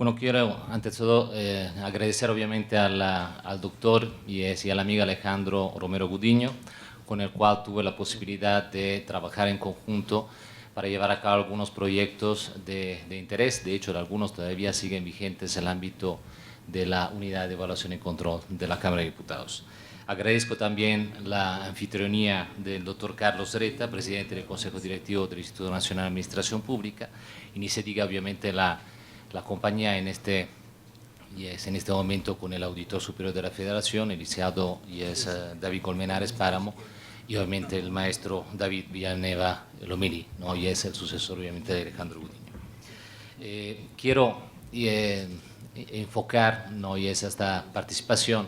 Bueno, quiero antes de todo agradecer obviamente al doctor y a la amiga Alejandro Romero Gudiño, con el cual tuve la posibilidad de trabajar en conjunto para llevar a cabo algunos proyectos de interés. De hecho, algunos todavía siguen vigentes en el ámbito de la Unidad de Evaluación y Control de la Cámara de Diputados. Agradezco también la anfitrionía del doctor Carlos Reta, presidente del Consejo Directivo del Instituto Nacional de Administración Pública, y ni se diga obviamente la compañía en este momento con el auditor superior de la Federación, el licenciado David Colmenares Páramo, y obviamente el maestro David Villanueva Lomelí, ¿no? Y es el sucesor obviamente de Alejandro Gudiño. Quiero enfocar, ¿no? esta participación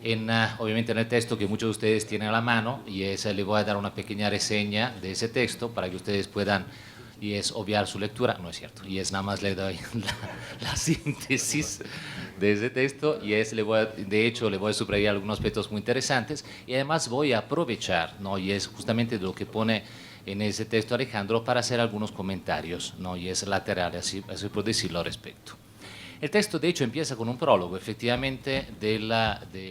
en, obviamente en el texto que muchos de ustedes tienen a la mano, le voy a dar una pequeña reseña de ese texto para que ustedes puedan obviar su lectura. No es cierto, nada más le doy la síntesis de ese texto, de hecho le voy a subrayar algunos aspectos muy interesantes, y además voy a aprovechar, ¿no? Justamente de lo que pone en ese texto Alejandro para hacer algunos comentarios, ¿no? Laterales, así por decirlo al respecto. El texto de hecho empieza con un prólogo efectivamente del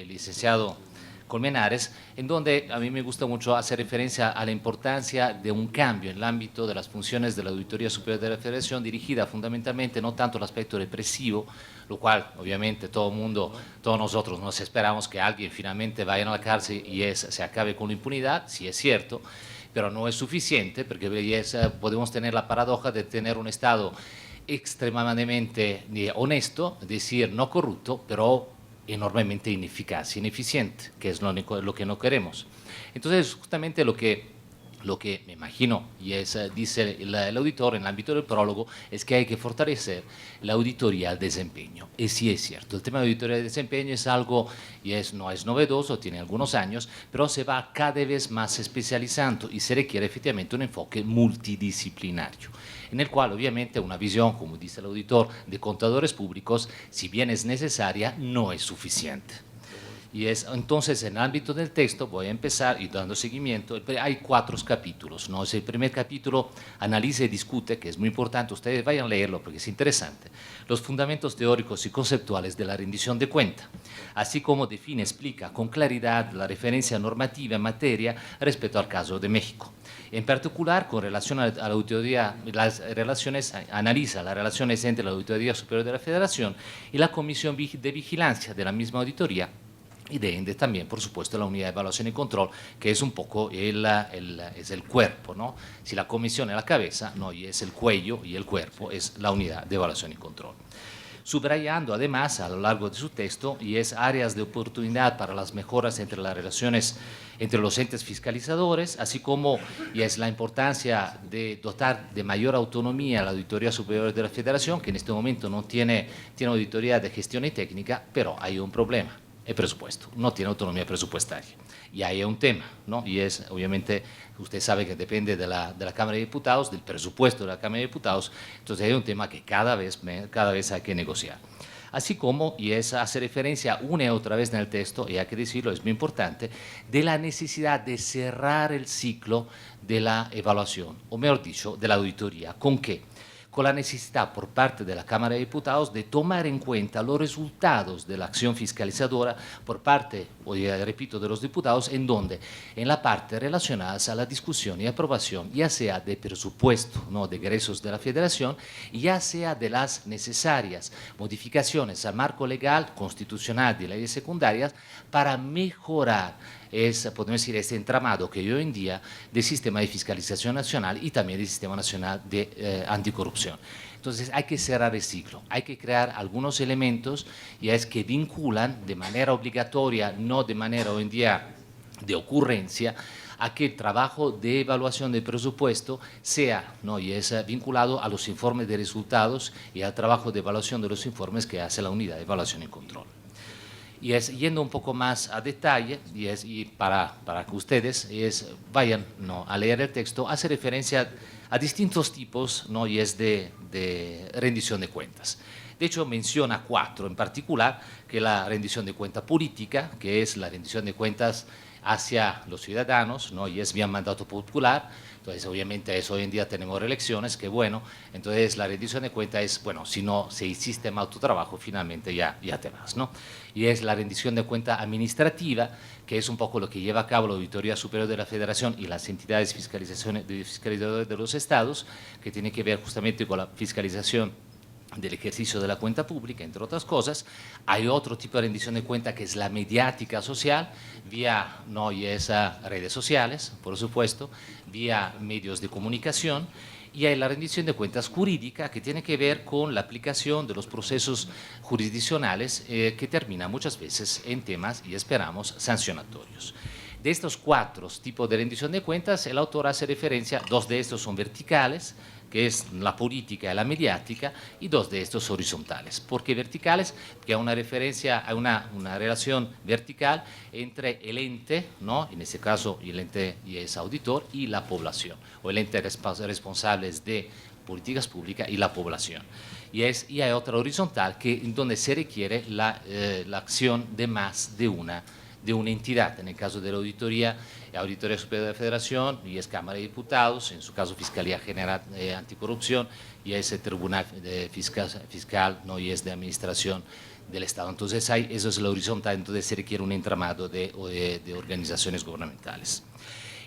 licenciado Colmenares, en donde a mí me gusta mucho hacer referencia a la importancia de un cambio en el ámbito de las funciones de la Auditoría Superior de la Federación, dirigida fundamentalmente no tanto al aspecto represivo, lo cual obviamente todos nosotros nos esperamos que alguien finalmente vaya a la cárcel y se acabe con la impunidad, sí es cierto, pero no es suficiente, porque podemos tener la paradoja de tener un Estado extremadamente honesto, es decir, no corrupto, pero enormemente ineficaz, ineficiente, que es lo que no queremos. Entonces, justamente lo que me imagino, dice el auditor en el ámbito del prólogo, es que hay que fortalecer la auditoría al desempeño. Y sí es cierto, el tema de auditoría al desempeño es algo, no es novedoso, tiene algunos años, pero se va cada vez más especializando y se requiere efectivamente un enfoque multidisciplinario, en el cual obviamente una visión, como dice el auditor, de contadores públicos, si bien es necesaria, no es suficiente. Entonces, en el ámbito del texto, voy a empezar y dando seguimiento. Hay 4 capítulos, ¿no? El primer capítulo analiza y discute, que es muy importante, ustedes vayan a leerlo porque es interesante, los fundamentos teóricos y conceptuales de la rendición de cuenta, así como define, explica con claridad la referencia normativa en materia respecto al caso de México. En particular, con relación a la auditoría, analiza las relaciones entre la Auditoría Superior de la Federación y la Comisión de Vigilancia de la misma auditoría, y de ende también, por supuesto, la Unidad de Evaluación y Control, que es un poco es el cuerpo, ¿no? Si la comisión es la cabeza, ¿no? Y es el cuello, y el cuerpo es la Unidad de Evaluación y Control. Subrayando además a lo largo de su texto áreas de oportunidad para las mejoras entre las relaciones entre los entes fiscalizadores, así como la importancia de dotar de mayor autonomía a la Auditoría Superior de la Federación, que en este momento no tiene auditoría de gestión y técnica, pero hay un problema. El presupuesto, no tiene autonomía presupuestaria. Y ahí hay un tema, ¿no? Y obviamente, usted sabe que depende de la Cámara de Diputados, del presupuesto de la Cámara de Diputados, entonces hay un tema que cada vez hay que negociar. Así como, hace referencia una y otra vez en el texto, y hay que decirlo, es muy importante, de la necesidad de cerrar el ciclo de la evaluación, o mejor dicho, de la auditoría. ¿Con qué? Con la necesidad por parte de la Cámara de Diputados de tomar en cuenta los resultados de la acción fiscalizadora por parte, repito, de los diputados, en la parte relacionada a la discusión y aprobación, ya sea de presupuesto, ¿no? de egresos de la Federación, ya sea de las necesarias modificaciones al marco legal, constitucional de leyes secundarias para mejorar podemos decir, este entramado que hay hoy en día del sistema de fiscalización nacional y también del sistema nacional de anticorrupción. Entonces hay que cerrar el ciclo, hay que crear algunos elementos que vinculan de manera obligatoria, no de manera hoy en día de ocurrencia, a que el trabajo de evaluación del presupuesto sea, ¿no? Vinculado a los informes de resultados y al trabajo de evaluación de los informes que hace la Unidad de Evaluación y Control. Yendo un poco más a detalle, para que ustedes vayan, ¿no? a leer el texto, hace referencia a distintos tipos, ¿no? de rendición de cuentas. De hecho, menciona 4 en particular, que es la rendición de cuenta política, que es la rendición de cuentas hacia los ciudadanos, ¿no? Y es vía mandato popular. Entonces, obviamente, eso hoy en día tenemos reelecciones, que bueno, entonces la rendición de cuentas es, bueno, si no, si hiciste mal tu trabajo, finalmente ya te vas, ¿no? Y es la rendición de cuenta administrativa, que es un poco lo que lleva a cabo la Auditoría Superior de la Federación y las entidades fiscalizadoras de los estados, que tiene que ver justamente con la fiscalización del ejercicio de la cuenta pública, entre otras cosas. Hay otro tipo de rendición de cuenta que es la mediática social, vía, no, y esas redes sociales, por supuesto, vía medios de comunicación, y hay la rendición de cuentas jurídica, que tiene que ver con la aplicación de los procesos jurisdiccionales, que termina muchas veces en temas, y esperamos, sancionatorios. De estos 4 tipos de rendición de cuentas, el autor hace referencia, 2 de estos son verticales, que es la política y la mediática, y 2 de estos horizontales. ¿Por qué verticales? Porque hay una referencia, hay una relación vertical entre el ente, ¿no? En este caso el ente y es auditor, y la población, o el ente responsable de políticas públicas y la población. Y hay otra horizontal, en donde se requiere la acción de más de una entidad. En el caso de la Auditoría Superior de la Federación, y es Cámara de Diputados, en su caso Fiscalía General Anticorrupción, y es el Tribunal Fiscal, ¿no? Y es de Administración del Estado. Entonces, eso es la horizontal, entonces se requiere un entramado de organizaciones gubernamentales.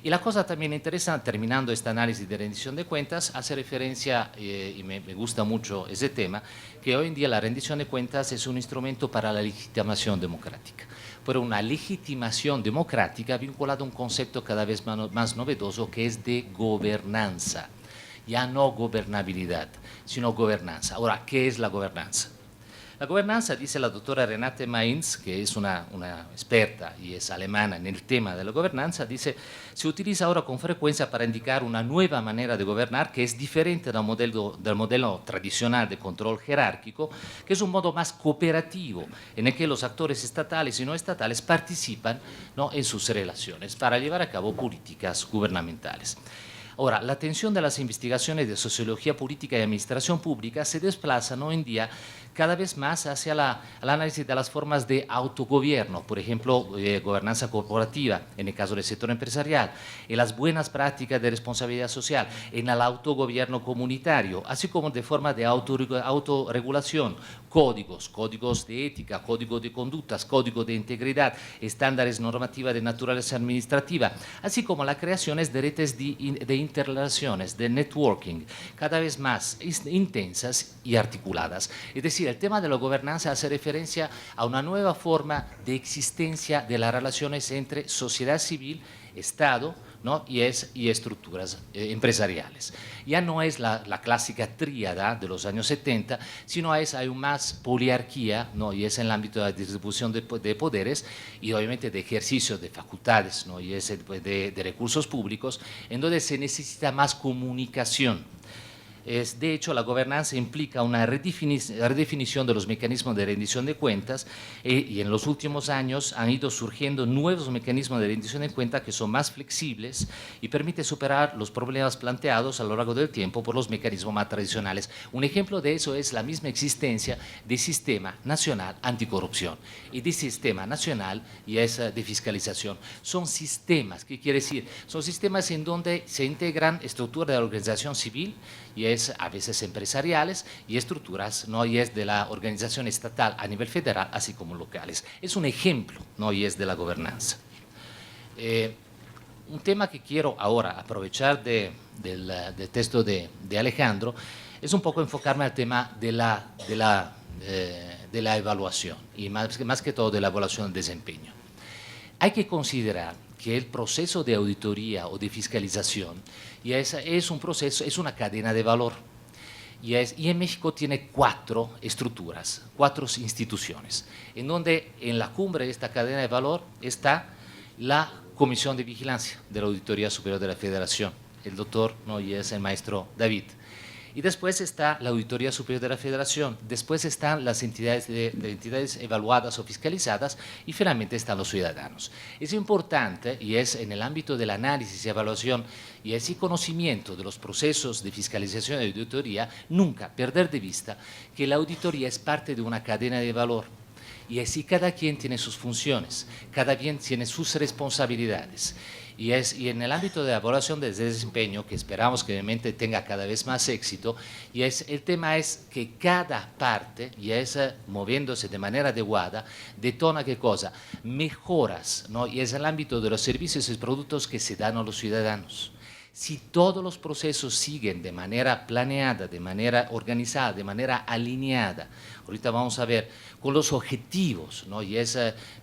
Y la cosa también interesante, terminando este análisis de rendición de cuentas, hace referencia, y me gusta mucho ese tema, que hoy en día la rendición de cuentas es un instrumento para la legitimación democrática, pero una legitimación democrática vinculada a un concepto cada vez más novedoso, que es de gobernanza. Ya no gobernabilidad, sino gobernanza. Ahora, ¿qué es la gobernanza? La gobernanza, dice la doctora Renate Mainz, que es una experta y es alemana en el tema de la gobernanza, dice, se utiliza ahora con frecuencia para indicar una nueva manera de gobernar que es diferente del modelo tradicional de control jerárquico, que es un modo más cooperativo en el que los actores estatales y no estatales participan, ¿no? En sus relaciones para llevar a cabo políticas gubernamentales. Ahora, la atención de las investigaciones de sociología política y administración pública se desplazan hoy en día cada vez más hacia el análisis de las formas de autogobierno, por ejemplo, gobernanza corporativa, en el caso del sector empresarial, en las buenas prácticas de responsabilidad social, en el autogobierno comunitario, así como de forma de autorregulación, códigos de ética, código de conductas, código de integridad, estándares normativos de naturaleza administrativa, así como las creaciones de redes de interrelaciones, de networking, cada vez más intensas y articuladas. Es decir, el tema de la gobernanza hace referencia a una nueva forma de existencia de las relaciones entre sociedad civil, Estado, ¿no? y estructuras empresariales. Ya no es la clásica tríada de los años 70, sino hay más poliarquía, ¿no? y es en el ámbito de la distribución de poderes y obviamente de ejercicio de facultades, ¿no? y es de recursos públicos, en donde se necesita más comunicación. De hecho, la gobernanza implica una redefinición de los mecanismos de rendición de cuentas y en los últimos años han ido surgiendo nuevos mecanismos de rendición de cuentas que son más flexibles y permiten superar los problemas planteados a lo largo del tiempo por los mecanismos más tradicionales. Un ejemplo de eso es la misma existencia del Sistema Nacional Anticorrupción y del Sistema Nacional de Fiscalización. Son sistemas, ¿qué quiere decir? Son sistemas en donde se integran estructuras de la organización civil y a veces empresariales y estructuras, ¿no? y es de la organización estatal a nivel federal, así como locales. Es un ejemplo, ¿no? y es de la gobernanza. Un tema que quiero ahora aprovechar del texto de Alejandro es un poco enfocarme al tema de la evaluación y más que todo de la evaluación del desempeño. Hay que considerar que el proceso de auditoría o de fiscalización es un proceso, es una cadena de valor. Y en México tiene 4 estructuras, 4 instituciones, en donde en la cumbre de esta cadena de valor está la Comisión de Vigilancia de la Auditoría Superior de la Federación, el doctor, ¿no? y es el maestro David. Y después está la Auditoría Superior de la Federación, después están las entidades evaluadas o fiscalizadas y finalmente están los ciudadanos. Es importante, y es en el ámbito del análisis y evaluación y ese conocimiento de los procesos de fiscalización y auditoría, nunca perder de vista que la auditoría es parte de una cadena de valor. Y así cada quien tiene sus funciones, cada quien tiene sus responsabilidades. Y en el ámbito de la evaluación de desempeño, que esperamos que obviamente tenga cada vez más éxito, el tema es que cada parte, moviéndose de manera adecuada, detona qué cosa, mejoras, ¿no? Y es el ámbito de los servicios y productos que se dan a los ciudadanos. Si todos los procesos siguen de manera planeada, de manera organizada, de manera alineada, ahorita vamos a ver con los objetivos, ¿no? Y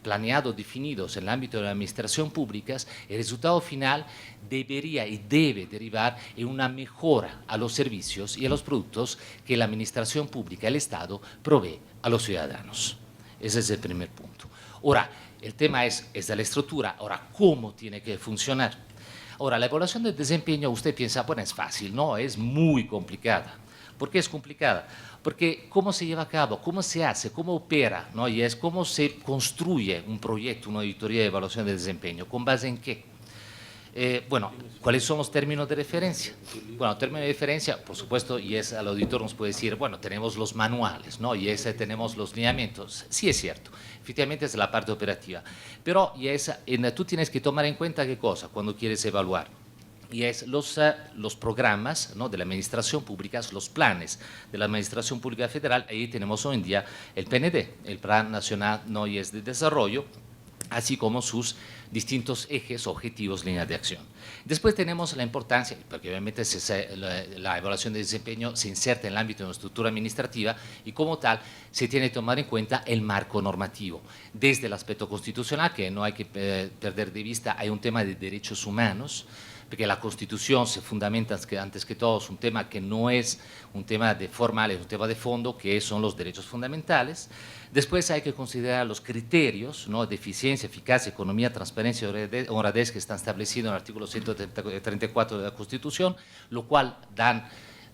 planeado, definidos en el ámbito de la administración pública, el resultado final debería y debe derivar en una mejora a los servicios y a los productos que la administración pública, el Estado, provee a los ciudadanos. Ese es el primer punto. Ahora, el tema es de la estructura. Ahora, ¿cómo tiene que funcionar? Ahora, la evaluación del desempeño, usted piensa, bueno, es fácil, no, es muy complicada. ¿Por qué es complicada? Porque cómo se lleva a cabo, cómo se hace, cómo opera, ¿no? Y es cómo se construye un proyecto, una auditoría de evaluación de desempeño, ¿con base en qué? Bueno, ¿cuáles son los términos de referencia? Bueno, términos de referencia, por supuesto, y al auditor nos puede decir, bueno, tenemos los manuales, ¿no? Y tenemos los lineamientos. Sí, es cierto, efectivamente es la parte operativa. Pero tú tienes que tomar en cuenta qué cosa cuando quieres evaluar. Y los programas, ¿no? De la administración pública, los planes de la administración pública federal. Ahí tenemos hoy en día el PND, el Plan Nacional, ¿no? Y de Desarrollo, así como sus distintos ejes, objetivos, líneas de acción. Después tenemos la importancia, porque obviamente la evaluación de desempeño se inserta en el ámbito de una estructura administrativa y como tal se tiene que tomar en cuenta el marco normativo. Desde el aspecto constitucional, que no hay que perder de vista, hay un tema de derechos humanos, porque la Constitución se fundamenta antes que todo, es un tema que no es un tema de formal, es un tema de fondo, que son los derechos fundamentales. Después hay que considerar los criterios, ¿no? De eficiencia, eficacia, economía, transparencia y honradez que están establecidos en el artículo 134 de la Constitución, lo cual dan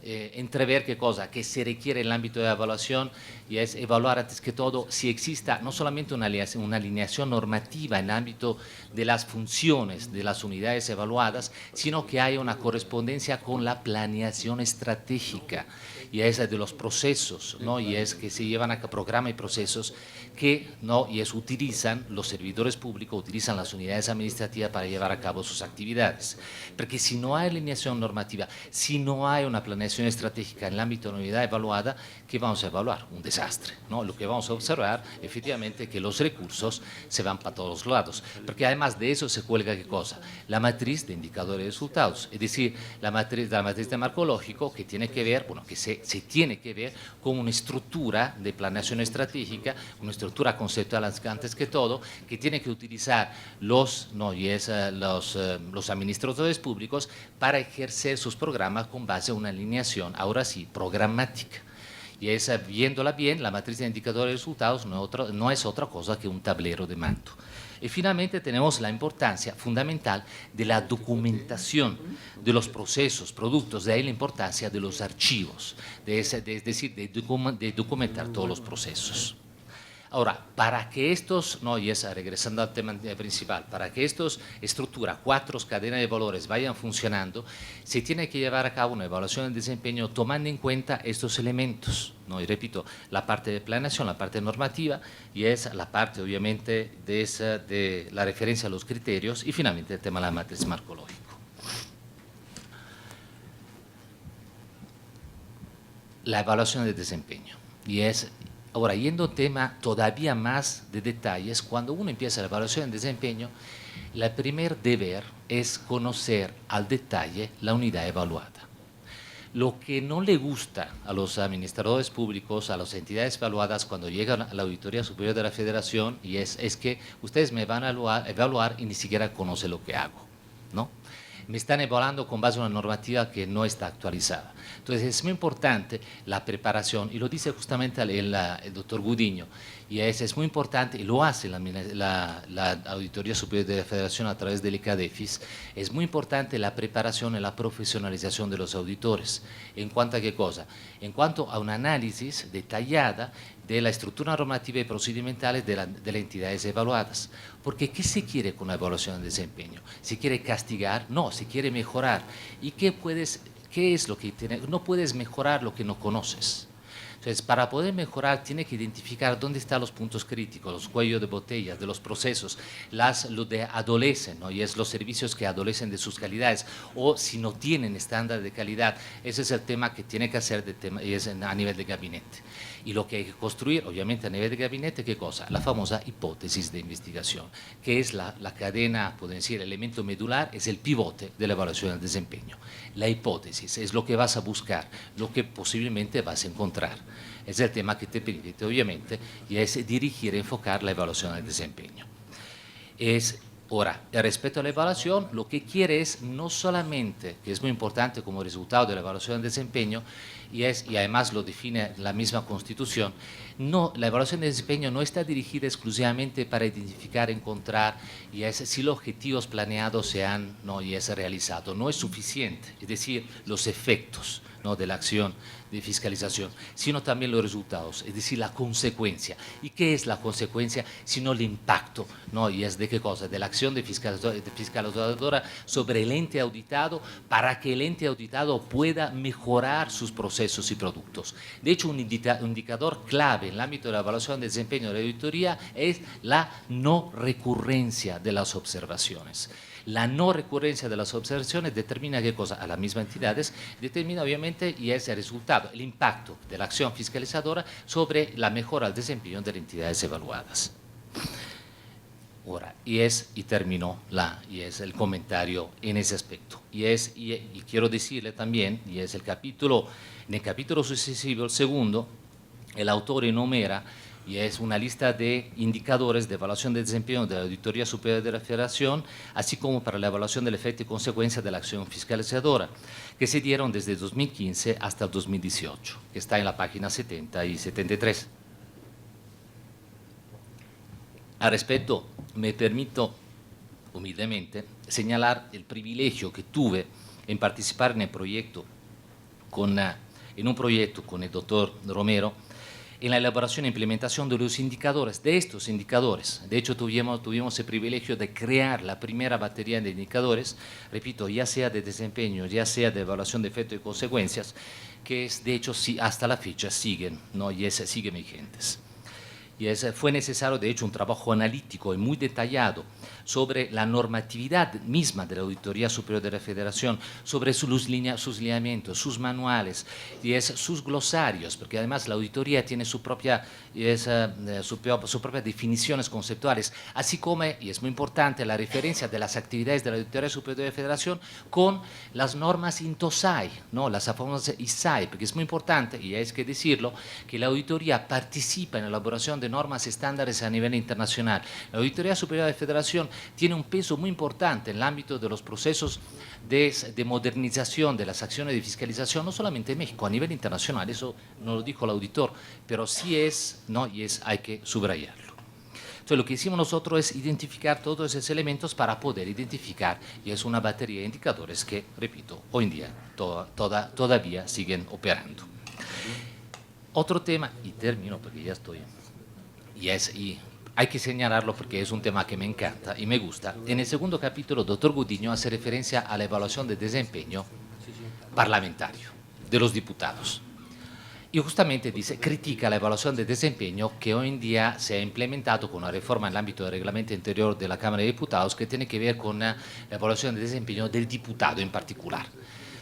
entrever qué cosa, que se requiere en el ámbito de la evaluación y es evaluar antes que todo si exista no solamente una alineación normativa en el ámbito de las funciones de las unidades evaluadas, sino que haya una correspondencia con la planeación estratégica y esa de los procesos, ¿no? Y es que se llevan a cabo programas y procesos que no utilizan los servidores públicos, utilizan las unidades administrativas para llevar a cabo sus actividades. Porque si no hay alineación normativa, si no hay una planeación estratégica en el ámbito de la unidad evaluada, ¿qué vamos a evaluar? Un desastre, ¿no? Lo que vamos a observar, efectivamente, que los recursos se van para todos los lados. Porque además de eso se cuelga, ¿qué cosa? La matriz de indicadores de resultados, es decir, la matriz de marco lógico que tiene que ver, bueno, que se tiene que ver con una estructura de planeación estratégica, una estructura conceptual antes que todo, que tiene que utilizar los administradores públicos para ejercer sus programas con base a una alineación, ahora sí, programática. Y viéndola bien, la matriz de indicadores de resultados no es otra cosa que un tablero de mando. Y finalmente tenemos la importancia fundamental de la documentación de los procesos, productos, de ahí la importancia de los archivos, es decir, de documentar todos los procesos. Ahora, para que estos, regresando al tema principal, para que estos estructuras, 4 cadenas de valores vayan funcionando, se tiene que llevar a cabo una evaluación del desempeño tomando en cuenta estos elementos, ¿no? Y repito, la parte de planeación, la parte normativa, y es la parte obviamente de la referencia a los criterios y finalmente el tema de la matriz marcológico. La evaluación del desempeño, y es... Ahora, yendo a un tema todavía más de detalles, cuando uno empieza la evaluación de desempeño, el primer deber es conocer al detalle la unidad evaluada. Lo que no le gusta a los administradores públicos, a las entidades evaluadas cuando llegan a la Auditoría Superior de la Federación, y es que ustedes me van a evaluar y ni siquiera conocen lo que hago, ¿no? Me están evaluando con base en una normativa que no está actualizada. Entonces es muy importante la preparación, y lo dice justamente el doctor Gudiño, y es muy importante, y lo hace la Auditoría Superior de la Federación a través del ICADEFIS, es muy importante la preparación y la profesionalización de los auditores. ¿En cuanto a qué cosa? En cuanto a un análisis detallada de la estructura normativa y procedimentales de las entidades evaluadas. Porque ¿qué se quiere con la evaluación de desempeño? ¿Se quiere castigar? No, se quiere mejorar. ¿Y qué es lo que tiene? No puedes mejorar lo que no conoces. Entonces, para poder mejorar, tiene que identificar dónde están los puntos críticos, los cuellos de botella, de los procesos, lo de adolecen, ¿no? Y es los servicios que adolecen de sus calidades, o si no tienen estándar de calidad. Ese es el tema que tiene que hacer y es a nivel de gabinete. Y lo que hay que construir, obviamente, a nivel de gabinete, ¿qué cosa? La famosa hipótesis de investigación, que es la cadena, pueden decir, el elemento medular, es el pivote de la evaluación del desempeño. La hipótesis es lo que vas a buscar, lo que posiblemente vas a encontrar. Es el tema que te permite, obviamente, y es dirigir, enfocar la evaluación del desempeño. Ahora, respecto a la evaluación, lo que quiere es no solamente, que es muy importante como resultado de la evaluación del desempeño, y además lo define la misma Constitución, no, la evaluación de desempeño no está dirigida exclusivamente para identificar, encontrar si los objetivos planeados se han realizado. No es suficiente, es decir, los efectos, ¿no?, de la acción de fiscalización, sino también los resultados, es decir, la consecuencia. ¿Y qué es la consecuencia? Sino el impacto, ¿no? ¿Y es de qué cosa? De la acción de fiscalizadora sobre el ente auditado, para que el ente auditado pueda mejorar sus procesos y productos. De hecho, un indicador clave en el ámbito de la evaluación de desempeño de la auditoría es la no recurrencia de las observaciones. La no recurrencia de las observaciones determina qué cosa, a las mismas entidades, determina obviamente y es el resultado, el impacto de la acción fiscalizadora sobre la mejora del desempeño de las entidades evaluadas. Ahora, y terminó el comentario en ese aspecto. Y quiero decirle también, en el capítulo sucesivo, el segundo, el autor enumera, y es una lista de indicadores de evaluación de desempeño de la Auditoría Superior de la Federación, así como para la evaluación del efecto y consecuencia de la acción fiscalizadora, que se dieron desde 2015 hasta el 2018, que está en la página 70 y 73. Al respecto, me permito humildemente señalar el privilegio que tuve en participar en un proyecto con el doctor Romero, en la elaboración e implementación de los indicadores, de estos indicadores. De hecho, tuvimos el privilegio de crear la primera batería de indicadores, repito, ya sea de desempeño, ya sea de evaluación de efectos y consecuencias, que de hecho hasta la fecha siguen, ¿no? Siguen vigentes. Fue necesario, de hecho, un trabajo analítico y muy detallado sobre la normatividad misma de la Auditoría Superior de la Federación, sobre sus lineamientos, sus manuales, sus glosarios, porque además la auditoría tiene sus propias definiciones conceptuales, así como, y es muy importante, la referencia de las actividades de la Auditoría Superior de la Federación con las normas INTOSAI, ¿no?, las famosas ISAI, porque es muy importante, y hay que decirlo, que la auditoría participa en la elaboración de normas estándares a nivel internacional. La Auditoría Superior de la Federación tiene un peso muy importante en el ámbito de los procesos de modernización de las acciones de fiscalización, no solamente en México, a nivel internacional. Eso no lo dijo el auditor, pero sí hay que subrayarlo. Entonces, lo que hicimos nosotros es identificar todos esos elementos para poder identificar, y es una batería de indicadores que, repito, hoy en día todavía siguen operando. Otro tema, y termino porque ya estoy, y hay que señalarlo porque es un tema que me encanta y me gusta. En el segundo capítulo, el doctor Gudiño hace referencia a la evaluación de desempeño parlamentario de los diputados. Y justamente critica la evaluación de desempeño que hoy en día se ha implementado con una reforma en el ámbito del reglamento interior de la Cámara de Diputados, que tiene que ver con la evaluación de desempeño del diputado en particular.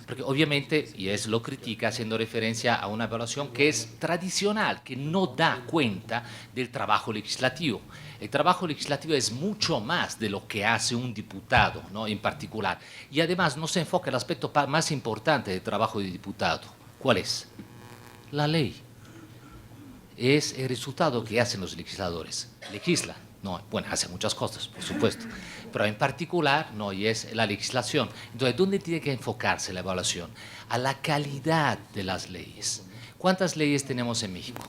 Porque obviamente, lo critica haciendo referencia a una evaluación que es tradicional, que no da cuenta del trabajo legislativo. El trabajo legislativo es mucho más de lo que hace un diputado, ¿no?, en particular. Y además no se enfoca el aspecto más importante del trabajo del diputado. ¿Cuál es? La ley. Es el resultado que hacen los legisladores. Legislan. No, bueno, hace muchas cosas, por supuesto, pero en particular, y es la legislación. Entonces, ¿dónde tiene que enfocarse la evaluación? A la calidad de las leyes. ¿Cuántas leyes tenemos en México?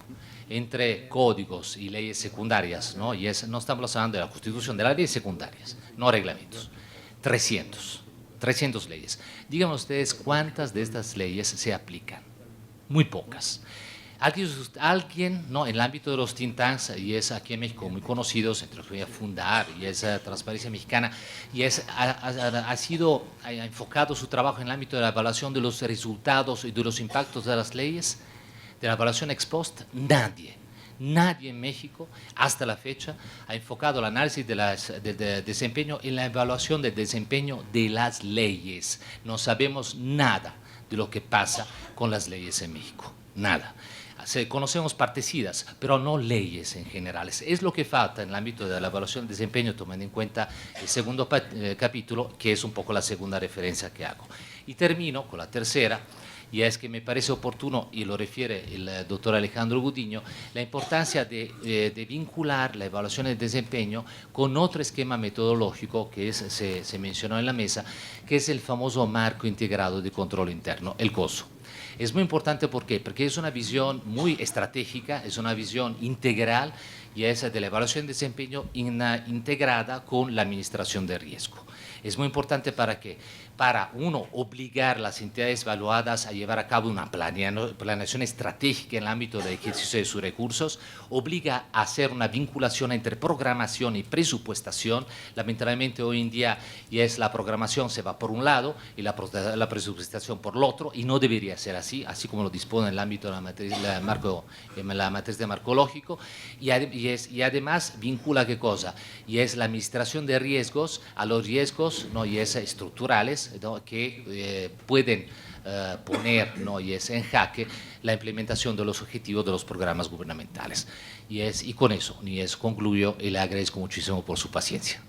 Entre códigos y leyes secundarias, no estamos hablando de la Constitución, de las leyes secundarias, no reglamentos. 300 leyes. Díganme ustedes cuántas de estas leyes se aplican. Muy pocas. Alguien, ¿no?, en el ámbito de los think tanks, y es aquí en México muy conocidos, entre los que voy a fundar, y es Transparencia Mexicana, y ha enfocado su trabajo en el ámbito de la evaluación de los resultados y de los impactos de las leyes. de la evaluación ex post, nadie en México hasta la fecha ha enfocado el análisis del desempeño en la evaluación del desempeño de las leyes. No sabemos nada de lo que pasa con las leyes en México, nada. Conocemos partecidas, pero no leyes en general. Es lo que falta en el ámbito de la evaluación de desempeño, tomando en cuenta el segundo capítulo, que es un poco la segunda referencia que hago. Y termino con la tercera, y es que me parece oportuno, y lo refiere el doctor Alejandro Gudiño, la importancia de vincular la evaluación de desempeño con otro esquema metodológico que se mencionó en la mesa, que es el famoso marco integrado de control interno, el COSO. Es muy importante, ¿por qué? Porque es una visión muy estratégica, es una visión integral, y es de la evaluación de desempeño integrada con la administración de riesgo. Es muy importante para que, para uno, obligar a las entidades evaluadas a llevar a cabo una planeación estratégica en el ámbito del ejercicio de sus recursos, obliga a hacer una vinculación entre programación y presupuestación. Lamentablemente hoy en día ya es la programación se va por un lado y la presupuestación por el otro, y no debería ser así, así como lo dispone en el ámbito de la matriz de marco lógico, y además vincula ¿qué cosa? Y es la administración de riesgos a los riesgos, ¿no? Y es estructurales, ¿no? Que pueden poner, ¿no? Y es en jaque la implementación de los objetivos de los programas gubernamentales. Y con eso concluyo, y le agradezco muchísimo por su paciencia.